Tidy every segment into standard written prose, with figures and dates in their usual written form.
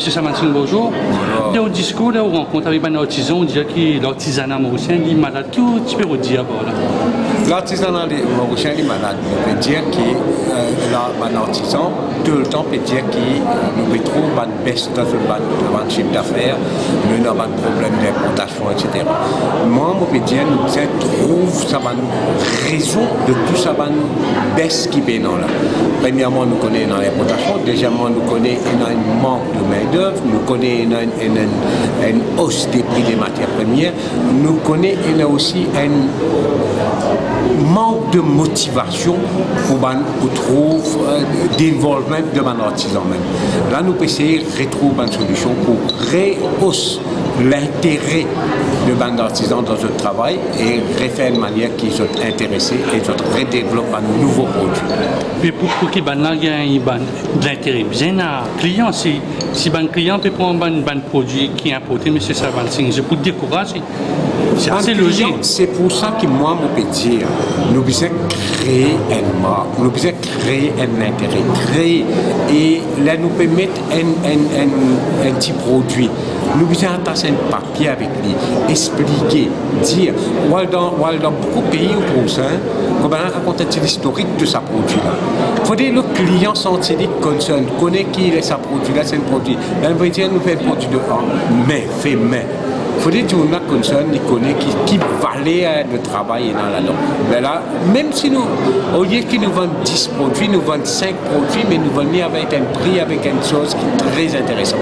Monsieur Samantin, bonjour. Dans le discours, là, on rencontre avec un artisan, on dit que l'artisanat mauricien est malade. Qu'est-ce que tu peux dire par là? L'artisanat mauricien est malade. On peut dire que l'artisan, tout le temps, peut dire qu'il nous trouve une baisse dans le chiffre d'affaires, nous avons un problème d'importation, etc. Moi, je peux dire que nous trouvons ça raison de tout ça, baisse qui est là. Premièrement, nous connaissons l'importation. Deuxièmement, nous connaissons un manque de main-d'œuvre. Nous connaissons une hausse des prix des matières premières. Nous connaissons aussi un manque de motivation pour trouver d'involvement de l'artisan même. Là, nous pouvons essayer de retrouver une solution pour rehausser l'intérêt de l'artisan dans notre travail et refaire de manière qu'ils soient intéressés et qu'ils redéveloppent un nouveau produit. Mais pour qu'il y ait de l'intérêt, bien un client, si un client peut prendre un produit qui est importé, M. Savanting, je peux te décourager. C'est assez logique. C'est pour ça que moi, je peux dire, nous devons créer une marque, nous devons créer un intérêt, et là nous pouvons mettre un petit produit. Nous devons attacher un papier avec lui, expliquer, dire, dans beaucoup de pays au Brésil, comment raconter l'historique de sa produit-là. Il faut que le client sentir concerne, connaît qui est sa produit-là, c'est un produit. Là, on va dire, nous faisons un produit de mais, fait mais. Il faut dire que nous avons concerne, qui connaît qui valait le travail dans la norme. Mais là, même si nous, au lieu que nous vendons 10 produits, nous vendons 5 produits, mais nous vendons avec un prix, avec une chose qui est très intéressante.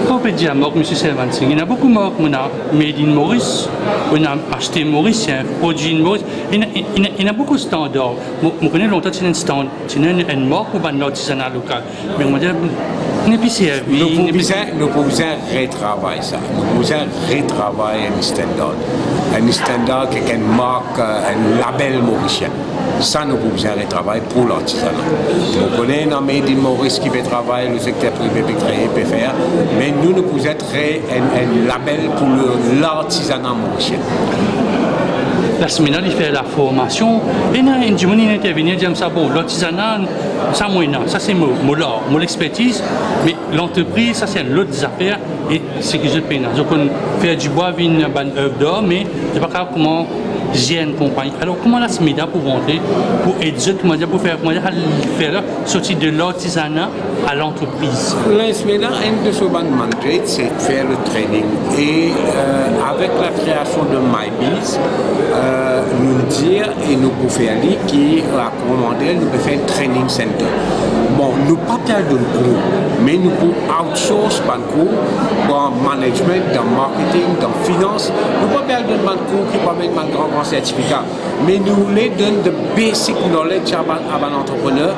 On peut dire à Marc, M. Savanting, il y a beaucoup de marques, on a Made in Maurice, on a acheté mauricien, produit in Maurice, il y a beaucoup de standards. On connaît longtemps que c'est un standard, c'est une marque ou un artisanat local. Mais on va dire, nous pouvons retravailler ça. Nous pouvons retravailler un standard. Un standard qui est une marque, un label mauricien. Ça, nous pouvons retravailler pour l'artisanat. On connaît un Made in Maurice qui peut travailler, le secteur privé peut créer, peut faire, mais nous pouvons être un label pour l'artisanat mauricien. La semaine, il fait la formation. Et là, il intervient, il dit ça, bon, l'artisanat, ça, ça c'est mon expertise, mais l'entreprise, ça, c'est l'autre affaire, et c'est que je paye. Donc, on fait du bois, une œuvre d'or, mais je ne sais pas comment j'ai une compagnie. Alors, comment la semaine pour rentrer, pour aider, pour faire sortir de l'artisanat à l'entreprise? La semaine, un de ce mandate, c'est de faire le training. Et avec la création de MyBiz, nous dire et nous pouvons faire qui a commandé, nous pouvons faire un training center. Bon, nous ne pas perdre de cours, mais nous pouvons outsource un cours dans management, dans marketing, dans finance. Nous ne pas perdre de cours qui va mettre un grand certificat, mais nous les donnons de basic knowledge à un entrepreneur,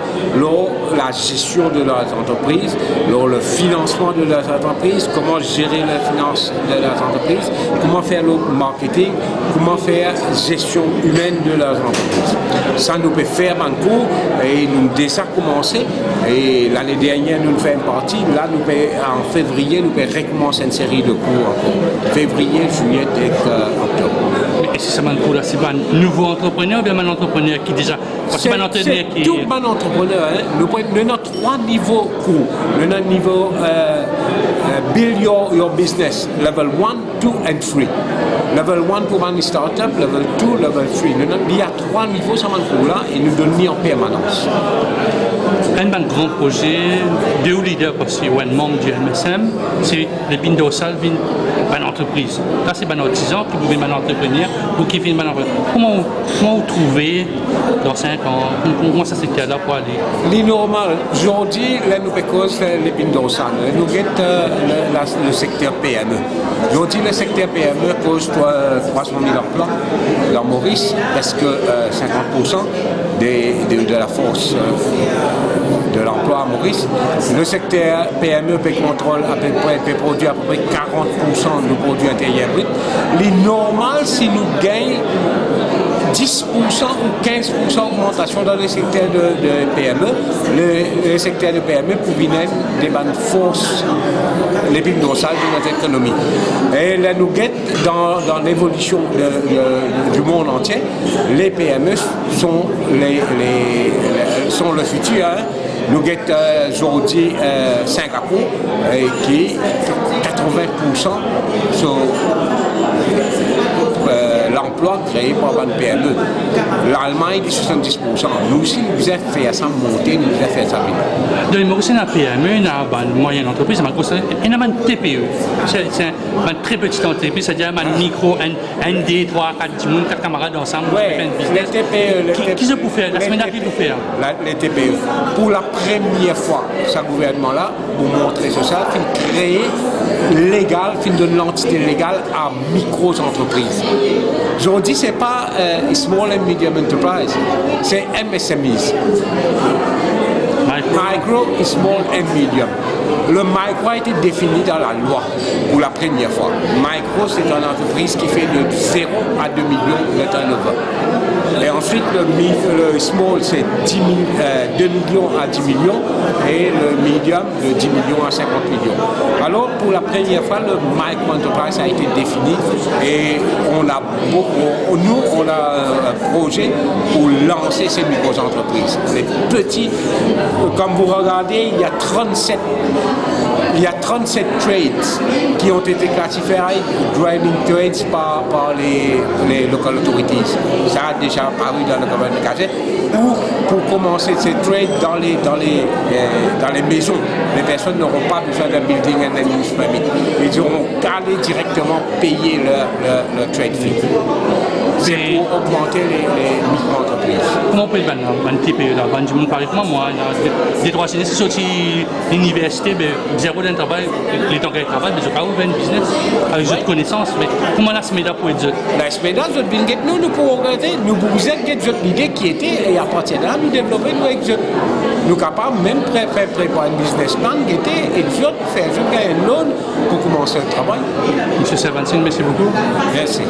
la gestion de leurs entreprises, le financement de leurs entreprises, comment gérer la finance de leurs entreprises, comment faire le marketing, comment faire gestion humaine de leurs entreprises. Ça nous peut faire un cours et nous déjà commencé. Et l'année dernière, nous faisons une partie. Là, en février, nous pouvons recommencer une série de cours encore. Février, juillet et octobre. Et si c'est un cours là, c'est un nouveau entrepreneur ou bien un entrepreneur qui déjà... C'est tout un entrepreneur. Hein. Nous avons 3 niveaux cours. Nous avons un niveau build your business, level 1, 2 and 3. Level 1 pour une start-up, level 2, level 3. Il y a 3 niveaux sur ce cours-là et nous donnons en permanence. Un grand projet, 2 leaders aussi, un membre du MSM, c'est le Bindossal, une entreprise. Là, c'est un artisan qui veut un entrepreneur ou qui fait un entrepreneur. Comment vous trouvez dans 5 ans, comment ça s'est là pour aller? C'est normal. Aujourd'hui, nous cause le Bindossal. Nous avons le secteur PME. Aujourd'hui, le secteur PME cause 300 000 emplois dans Maurice, parce que 50% de la force de l'emploi à Maurice. Le secteur PME contrôle à peu près, peut produire à peu près 40% du produit intérieur brut. Il est normal si nous gagnons 10% ou 15% d'augmentation dans le secteur de PME. Le secteur de PME pour venir des bonnes forces, les pics dorsales de notre économie. Et là, nous guettons dans l'évolution du monde entier, les PME sont le futur. Hein. Nous avons aujourd'hui Singapour qui est 80% sur l'emploi créé par une PME. L'Allemagne est 70%. Nous aussi, nous avons fait ça monter, nous avons fait ça venir. Donc, il y a une PME, une moyenne entreprise, il y a une TPE. C'est une très petite entreprise, c'est-à-dire une micro, un D, 3, 4 camarades ensemble, Oui, les TPE. Qui se peut faire? La semaine qui peut faire? Les TPE. Pour la première fois, ce gouvernement-là, pour montrer ça, il créer légal, il donne l'entité légale à micro-entreprises. Aujourd'hui, ce n'est pas Small and Medium Enterprise, c'est MSMEs. Micro, small and medium. Le micro a été défini dans la loi pour la première fois. Micro, c'est une entreprise qui fait de 0 à 2 millions de turnover. Et ensuite, le small, c'est 2 millions à 10 millions et le medium, de 10 millions à 50 millions. Alors, pour la première fois, le micro enterprise a été défini et on a un projet pour lancer ces micro-entreprises. Les petits, comme vous regardez, il y a 37 trades qui ont été classifiés driving trades par les local authorities. Ça a déjà apparu dans le gouvernement de Gazette. Ou pour commencer ces trades dans les maisons, les personnes n'auront pas besoin d'un building and a use permit. Ils auront qu'à aller directement payer leur trade fee. C'est pour augmenter les micro-entreprises. Comment on peut le vendre un TPE là? Du monde par exemple, moi, des trois années, c'est sorti l'université, zéro d'un travail, les temps qu'elle travaille, mais je n'ai pas ouvert un business avec d'autres connaissances. Mais comment la SMEDA pour être? La SMEDA, nous pouvons regarder, nous vous êtes l'idée qui était, et à partir de là, nous développer nous avec nous capables même préparer un business plan qui était, et faire un loan pour commencer le travail. Monsieur Servancin, merci beaucoup. Merci.